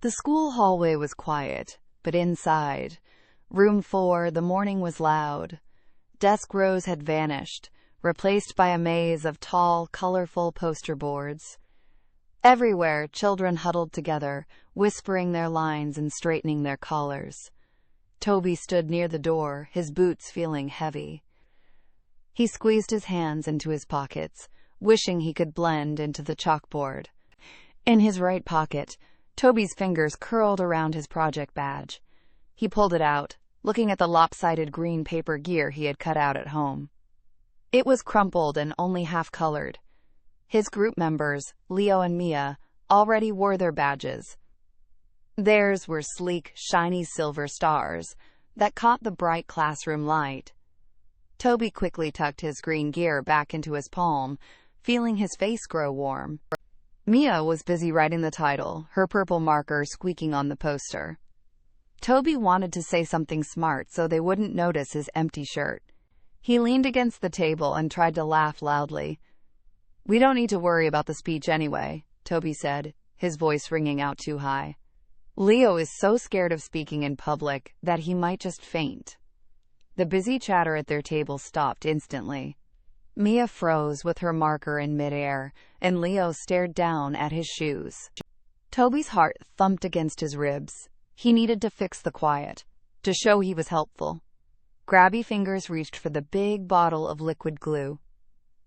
The school hallway was quiet, but inside, room 4, the morning was loud. Desk rows had vanished, replaced by a maze of tall, colorful poster boards. Everywhere, children huddled together, whispering their lines and straightening their collars. Toby stood near the door, his boots feeling heavy. He squeezed his hands into his pockets, wishing he could blend into the chalkboard. In his right pocket, Toby's fingers curled around his project badge. He pulled it out, looking at the lopsided green paper gear he had cut out at home. It was crumpled and only half-colored. His group members, Leo and Mia, already wore their badges. Theirs were sleek, shiny silver stars that caught the bright classroom light. Toby quickly tucked his green gear back into his palm, feeling his face grow warm. Mia was busy writing the title, her purple marker squeaking on the poster. Toby wanted to say something smart so they wouldn't notice his empty shirt. He leaned against the table and tried to laugh loudly. "We don't need to worry about the speech anyway," Toby said, his voice ringing out too high. "Leo is so scared of speaking in public that he might just faint." The busy chatter at their table stopped instantly. Mia froze with her marker in midair, and Leo stared down at his shoes. Toby's heart thumped against his ribs. He needed to fix the quiet, to show he was helpful. Grabby fingers reached for the big bottle of liquid glue.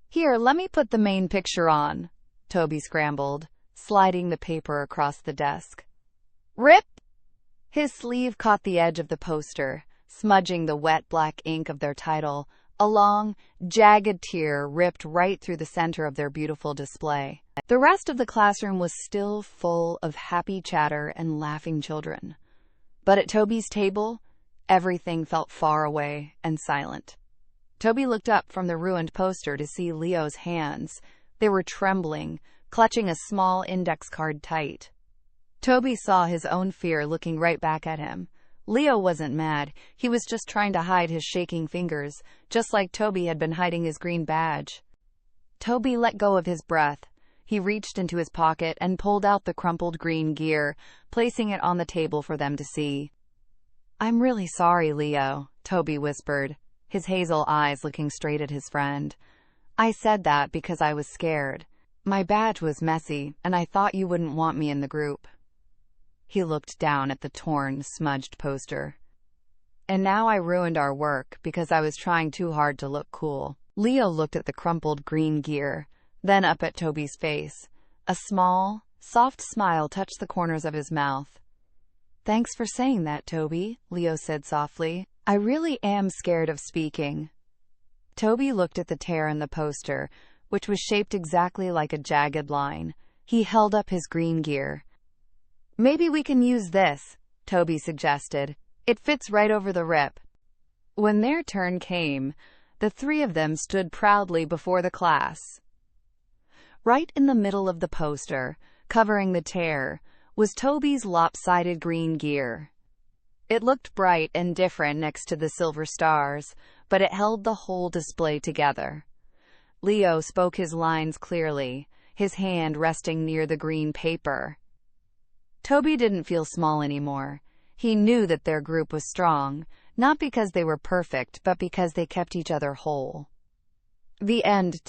"Here, let me put the main picture on," Toby scrambled, sliding the paper across the desk. "Rip!" His sleeve caught the edge of the poster, smudging the wet black ink of their title. A long, jagged tear ripped right through the center of their beautiful display. The rest of the classroom was still full of happy chatter and laughing children. But at Toby's table, everything felt far away and silent. Toby looked up from the ruined poster to see Leo's hands. They were trembling, clutching a small index card tight. Toby saw his own fear looking right back at him. Leo wasn't mad. He was just trying to hide his shaking fingers, just like Toby had been hiding his green badge. Toby let go of his breath. He reached into his pocket and pulled out the crumpled green gear, placing it on the table for them to see. "I'm really sorry, Leo," Toby whispered, his hazel eyes looking straight at his friend. "I said that because I was scared. My badge was messy, and I thought you wouldn't want me in the group." He looked down at the torn, smudged poster. "And now I ruined our work because I was trying too hard to look cool." Leo looked at the crumpled green gear, then up at Toby's face. A small, soft smile touched the corners of his mouth. "Thanks for saying that, Toby," Leo said softly. "I really am scared of speaking." Toby looked at the tear in the poster, which was shaped exactly like a jagged line. He held up his green gear. "Maybe we can use this," Toby suggested. "It fits right over the rip." When their turn came, the three of them stood proudly before the class. Right in the middle of the poster, covering the tear, was Toby's lopsided green gear. It looked bright and different next to the silver stars, but it held the whole display together. Leo spoke his lines clearly, his hand resting near the green paper. Toby didn't feel small anymore. He knew that their group was strong, not because they were perfect, but because they kept each other whole. The end.